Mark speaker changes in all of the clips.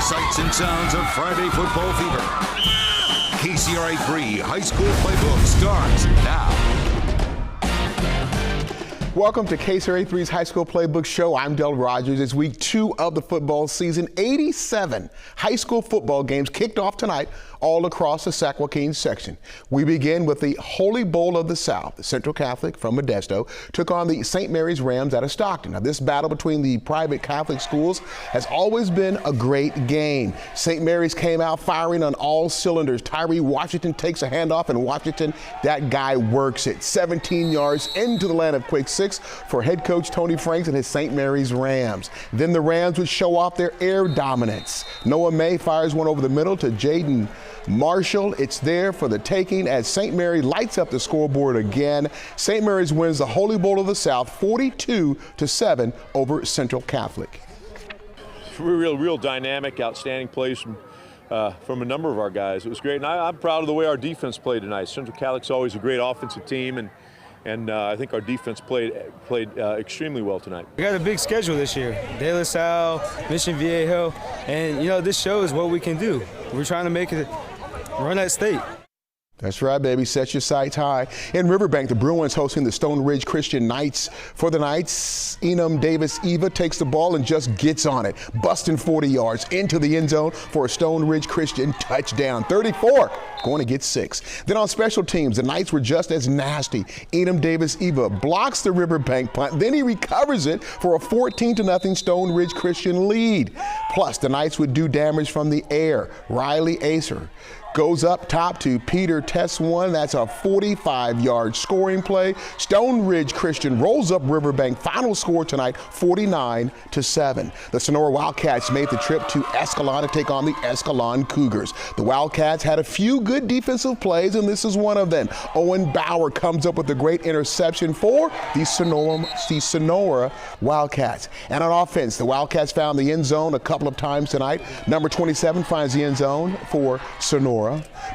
Speaker 1: sights and sounds of Friday football fever. KCRA3 High School Playbook starts now.
Speaker 2: Welcome to KCRA3's High School Playbook Show. I'm Del Rogers. It's week 2 of the football season. 87 high school football games kicked off tonight all across the Sac Joaquin section. We begin with the Holy Bowl of the South. The Central Catholic from Modesto took on the St. Mary's Rams out of Stockton. Now, this battle between the private Catholic schools has always been a great game. St. Mary's came out firing on all cylinders. Tyree Washington takes a handoff, and Washington, that guy works it. 17 yards into the land of quick six for head coach Tony Franks and his St. Mary's Rams. Then the Rams would show off their air dominance. Noah May fires one over the middle to Jaden Marshall. It's there for the taking as St. Mary lights up the scoreboard again. St. Mary's wins the Holy Bowl of the South 42-7 over Central Catholic.
Speaker 3: Real dynamic, outstanding plays from a number of our guys. It was great, and I'm proud of the way our defense played tonight. Central Catholic's always a great offensive team, and I think our defense played extremely well tonight.
Speaker 4: We got a big schedule this year. De La Salle, Mission Viejo, and this shows what we can do. We're trying to make it run at state.
Speaker 2: That's right, baby. Set your sights high. In Riverbank, the Bruins hosting the Stone Ridge Christian Knights. For the Knights, Enum Davis-Eva takes the ball and just gets on it, busting 40 yards into the end zone for a Stone Ridge Christian touchdown. 34, going to get 6. Then on special teams, the Knights were just as nasty. Enum Davis-Eva blocks the Riverbank punt, then he recovers it for a 14-0 Stone Ridge Christian lead. Plus, the Knights would do damage from the air. Riley Acer goes up top to Peter Tess1. That's a 45-yard scoring play. Stone Ridge Christian rolls up Riverbank. Final score tonight, 49-7. The Sonora Wildcats made the trip to Escalon to take on the Escalon Cougars. The Wildcats had a few good defensive plays, and this is one of them. Owen Bauer comes up with a great interception for the Sonora Wildcats. And on offense, the Wildcats found the end zone a couple of times tonight. Number 27 finds the end zone for Sonora.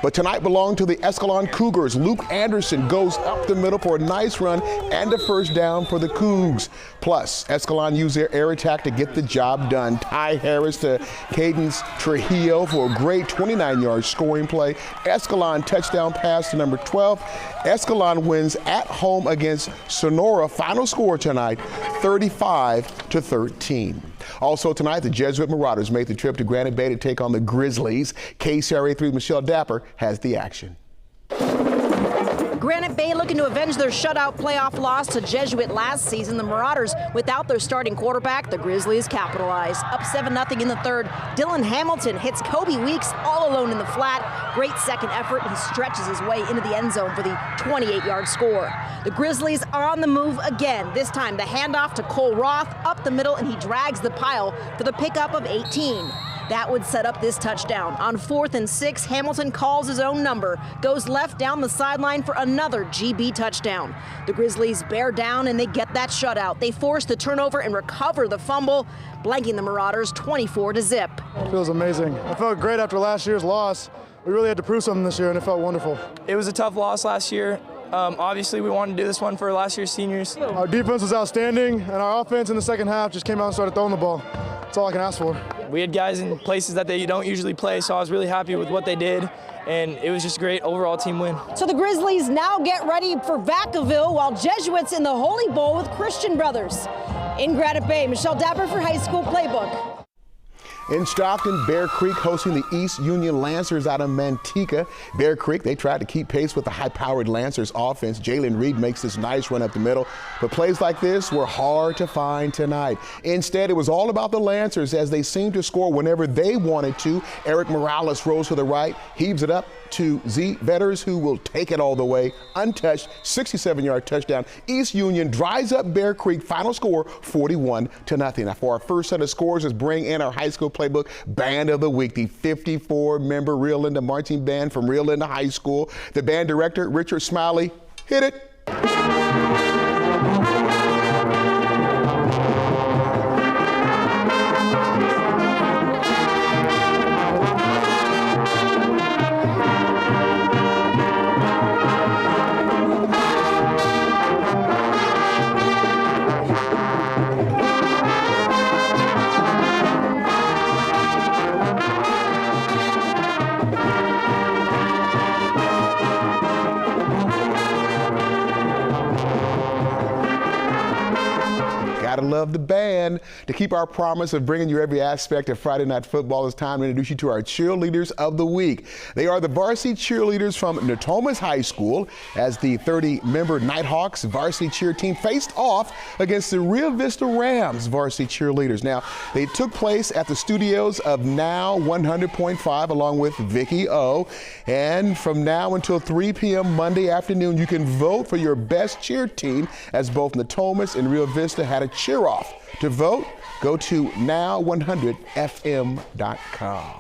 Speaker 2: But tonight belonged to the Escalon Cougars. Luke Anderson goes up the middle for a nice run and a first down for the Cougs. Plus, Escalon used their air attack to get the job done. Ty Harris to Cadence Trujillo for a great 29-yard scoring play. Escalon touchdown pass to number 12. Escalon wins at home against Sonora. Final score tonight, 35-13. Also tonight, the Jesuit Marauders made the trip to Granite Bay to take on the Grizzlies. KCRA3 Michelle Dapper has the action.
Speaker 5: Granite Bay looking to avenge their shutout playoff loss to Jesuit last season. The Marauders, without their starting quarterback, the Grizzlies capitalize. Up 7-0 in the third. Dylan Hamilton hits Kobe Weeks all alone in the flat. Great second effort. He stretches his way into the end zone for the 28-yard score. The Grizzlies on the move again. This time the handoff to Cole Roth up the middle, and he drags the pile for the pickup of 18. That would set up this touchdown. On 4th and 6, Hamilton calls his own number, goes left down the sideline for another GB touchdown. The Grizzlies bear down and they get that shutout. They force the turnover and recover the fumble, blanking the Marauders 24-0.
Speaker 6: It feels amazing. I felt great after last year's loss. We really had to prove something this year, and it felt wonderful.
Speaker 7: It was a tough loss last year. Obviously, we wanted to do this one for last year's seniors.
Speaker 6: Our defense was outstanding, and our offense in the second half just came out and started throwing the ball. That's all I can ask for.
Speaker 7: We had guys in places that they don't usually play, so I was really happy with what they did, and it was just a great overall team win.
Speaker 5: So the Grizzlies now get ready for Vacaville, while Jesuits in the Holy Bowl with Christian Brothers. In Granite Bay, Michelle Dapper for High School Playbook.
Speaker 2: In Stockton, Bear Creek hosting the East Union Lancers out of Manteca. Bear Creek, they tried to keep pace with the high-powered Lancers offense. Jalen Reed makes this nice run up the middle, but plays like this were hard to find tonight. Instead, it was all about the Lancers as they seemed to score whenever they wanted to. Eric Morales rolls to the right, heaves it up to Z Vetters, who will take it all the way, untouched, 67-yard touchdown. East Union dries up Bear Creek. Final score, 41-0. Now, for our first set of scores, let's bring in our high school playbook band of the week, the 54-member Rio Linda Marching Band from Rio Linda High School. The band director, Richard Smiley, hit it. of the band. To keep our promise of bringing you every aspect of Friday Night Football, it's time to introduce you to our cheerleaders of the week. They are the varsity cheerleaders from Natomas High School as the 30-member Nighthawks varsity cheer team faced off against the Rio Vista Rams varsity cheerleaders. Now, they took place at the studios of Now 100.5 along with Vicky O. And from now until 3 p.m. Monday afternoon, you can vote for your best cheer team as both Natomas and Rio Vista had a cheer off. To vote, go to now100fm.com.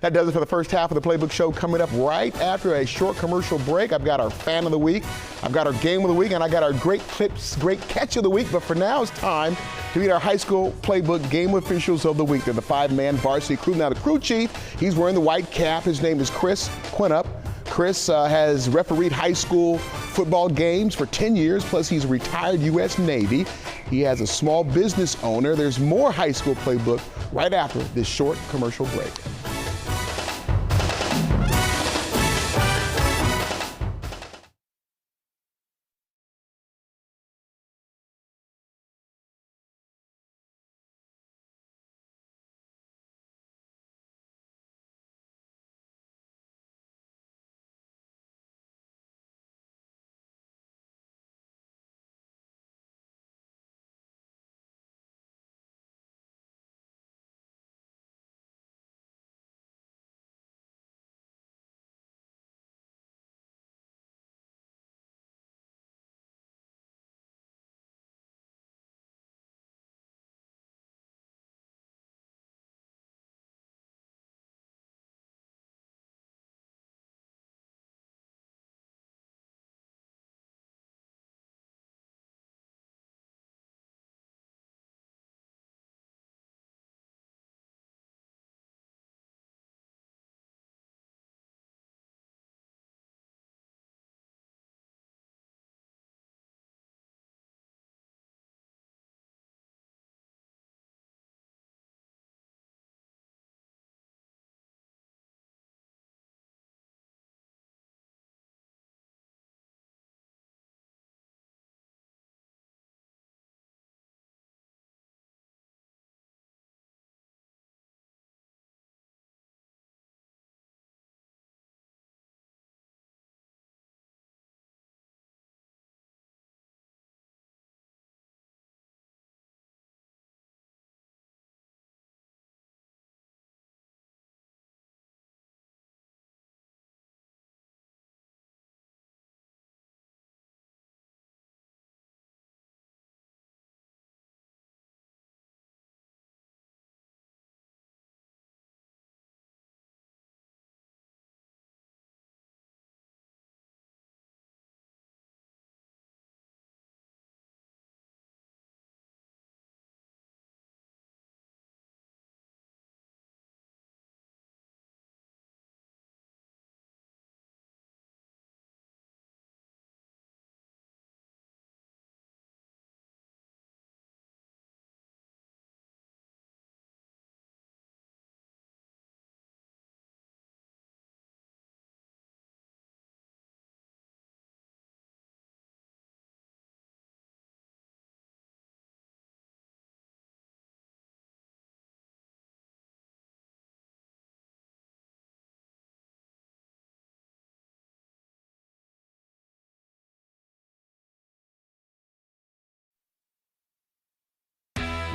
Speaker 2: That does it for the first half of the Playbook Show. Coming up right after a short commercial break, I've got our Fan of the Week, I've got our Game of the Week, and I got our Great Clips, Great Catch of the Week. But for now, it's time to meet our high school Playbook Game Officials of the Week. They're the 5-man varsity crew. Now, the crew chief, he's wearing the white cap. His name is Chris Quinup. Chris has refereed high school football games for 10 years, plus he's a retired U.S. Navy. He has a small business owner. There's more high school Playbook right after this short commercial break.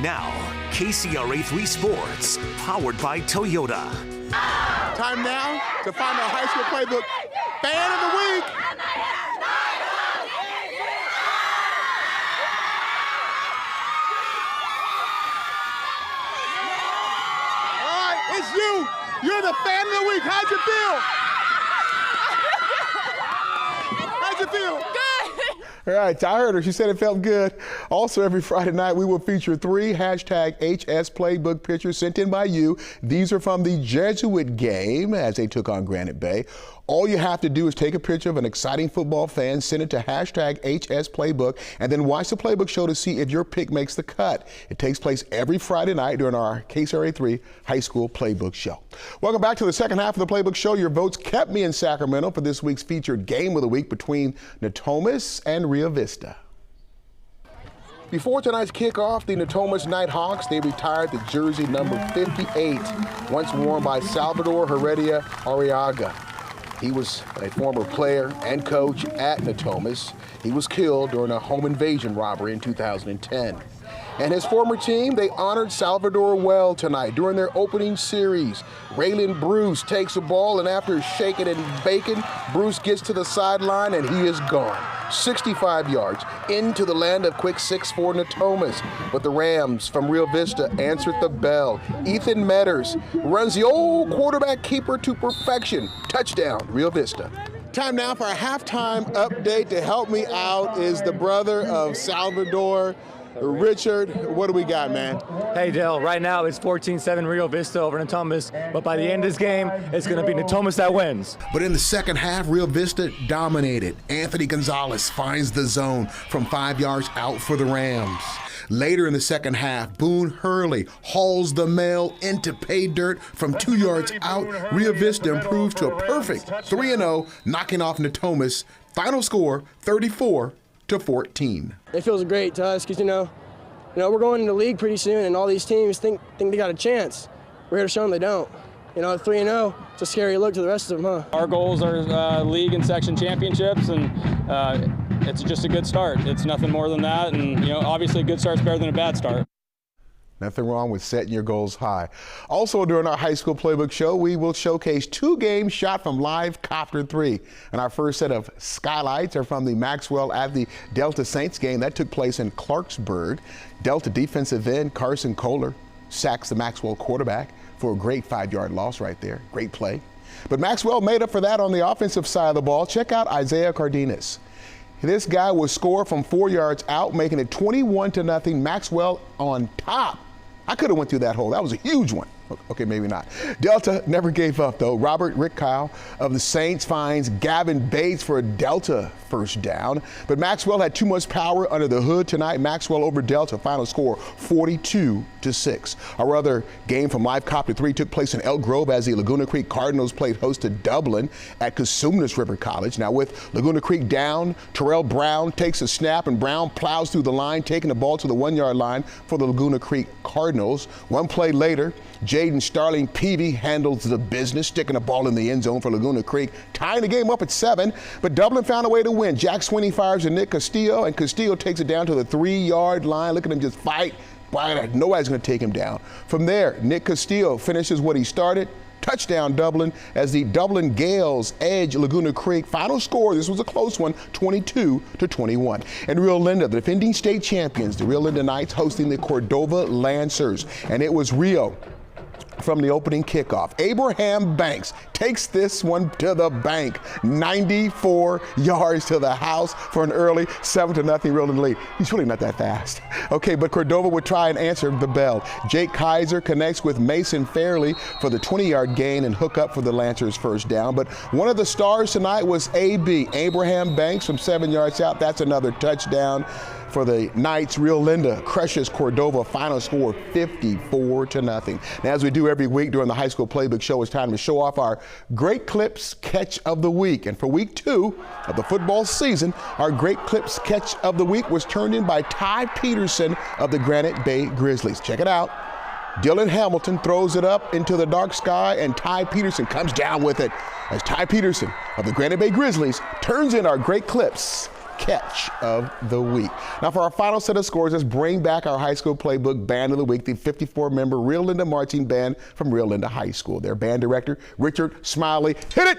Speaker 8: Now, KCRA3 Sports, powered by Toyota.
Speaker 2: Time now to find our high school Playbook Fan of the Week. All right, it's you. You're the Fan of the Week. How'd you feel? How'd you feel? Good. All right, I heard her. She said it felt good. Also, every Friday night, we will feature 3 #HS Playbook pictures sent in by you. These are from the Jesuit game as they took on Granite Bay. All you have to do is take a picture of an exciting football fan, send it to #HS Playbook, and then watch the Playbook show to see if your pick makes the cut. It takes place every Friday night during our KCRA3 High School Playbook Show. Welcome back to the second half of the Playbook Show. Your votes kept me in Sacramento for this week's featured game of the week between Natomas and Rio Vista. Before tonight's kickoff, the Natomas Nighthawks, they retired the jersey number 58, once worn by Salvador Heredia Arriaga. He was a former player and coach at Natomas. He was killed during a home invasion robbery in 2010. And his former team, they honored Salvador well tonight during their opening series. Raylan Bruce takes the ball, and after shaking and baking, Bruce gets to the sideline, and he is gone. 65 yards into the land of quick 6-4 Natomas. But the Rams from Rio Vista answered the bell. Ethan Metters runs the old quarterback keeper to perfection. Touchdown, Rio Vista. Time now for a halftime update. To help me out is the brother of Salvador, Richard. What do we got, man?
Speaker 9: Hey, Dale, right now it's 14-7 Rio Vista over Natomas, but by the end of this game, it's going to be Natomas that wins.
Speaker 2: But in the second half, Rio Vista dominated. Anthony Gonzalez finds the zone from 5 yards out for the Rams. Later in the second half, Boone Hurley hauls the mail into pay dirt from 2 yards out. Rio Vista improves to a perfect 3-0, knocking off Natomas. Final score, 34-14.
Speaker 7: It feels great to us because, you know, we're going into the league pretty soon, and all these teams think they got a chance. We're here to show them they don't. You know, at 3-0, it's a scary look to the rest of them, huh?
Speaker 10: Our goals are league and section championships, and it's just a good start. It's nothing more than that, and, you know, obviously a good start's better than a bad start.
Speaker 2: Nothing wrong with setting your goals high. Also, during our high school playbook show, we will showcase 2 games shot from Live Copter 3. And our first set of skylights are from the Maxwell at the Delta Saints game. That took place in Clarksburg. Delta defensive end Carson Kohler sacks the Maxwell quarterback for a great 5-yard loss right there. Great play. But Maxwell made up for that on the offensive side of the ball. Check out Isaiah Cardenas. This guy was scored from 4 yards out, making it 21-0. Maxwell on top. I could have went through that hole. That was a huge one. Okay, maybe not. Delta never gave up, though. Rick Kyle of the Saints finds Gavin Bates for a Delta first down. But Maxwell had too much power under the hood tonight. Maxwell over Delta, final score 42-6. Our other game from Live Copter 3 took place in Elk Grove as the Laguna Creek Cardinals played host to Dublin at Cosumnes River College. Now with Laguna Creek down, Terrell Brown takes a snap, and Brown plows through the line, taking the ball to the 1-yard line for the Laguna Creek Cardinals. One play later, Jaden Starling Peavy handles the business, sticking the ball in the end zone for Laguna Creek, tying the game up at 7, but Dublin found a way to win. Jack Sweeney fires to Nick Castillo, and Castillo takes it down to the 3-yard line. Look at him just fight. Nobody's going to take him down. From there, Nick Castillo finishes what he started. Touchdown Dublin as the Dublin Gales edge Laguna Creek. Final score, this was a close one, 22-21. And Rio Linda, the defending state champions, the Rio Linda Knights hosting the Cordova Lancers. And it was Rio from the opening kickoff. Abraham Banks takes this one to the bank. 94 yards to the house for an early 7-0 Rio Linda lead. He's really not that fast. Okay, but Cordova would try and answer the bell. Jake Kaiser connects with Mason Fairley for the 20-yard gain and hook up for the Lancers' first down. But one of the stars tonight was Abraham Banks from 7 yards out. That's another touchdown for the Knights. Rio Linda crushes Cordova, final score 54-0. Now, as we do every week during the high school playbook show, it's time to show off our Great Clips Catch of the Week. And for week 2 of the football season, our Great Clips Catch of the Week was turned in by Ty Peterson of the Granite Bay Grizzlies. Check it out. Dylan Hamilton throws it up into the dark sky, and Ty Peterson comes down with it as Ty Peterson of the Granite Bay Grizzlies turns in our Great Clips Catch of the Week. Now for our final set of scores, let's bring back our high school playbook band of the week, the 54-member Rio Linda Marching Band from Rio Linda High School. Their band director, Richard Smiley. Hit it!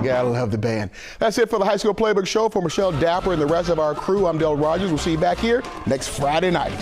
Speaker 2: Gotta love the band. That's it for the High School Playbook Show. For Michelle Dapper and the rest of our crew, I'm Del Rogers. We'll see you back here next Friday night.